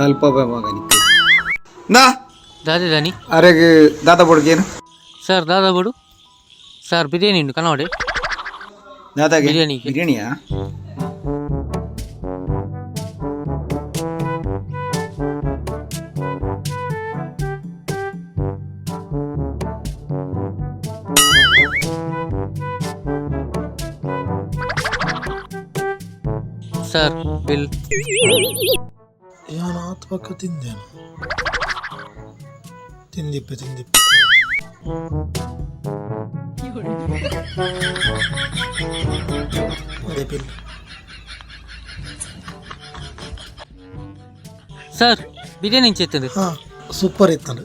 ಕಲ್ಪಬೆ ಮಗನಿಗೆ ನಾ ದಾದೆ ದಾನಿ ಅರೆಗೆ ದಾದಾ ಬಡ್ಗೇನು ಸರ್ ದಾದಾ ಬಡು ಸರ್ ಬಿರಿಯಾನಿ ಉಂಟು ಕನ್ನಡ ದಾದಾಗೆ ಬಿರಿಯಾನಿ. ಬಿರಿಯಾನಿಯಾ ಸರ್ ಬಿಲ್ ಏನು ಆತ್ಮಕ್ಕ ತಿಂದೇನು ತಿಂದಿಪ್ಪೆ ಅದೇ ಬಿಲ್ ಸರ್ ಬಿರಿಯಾನಿ చేస్తుంది ಹಾಂ ಸೂಪರ್ ಇತ್ತು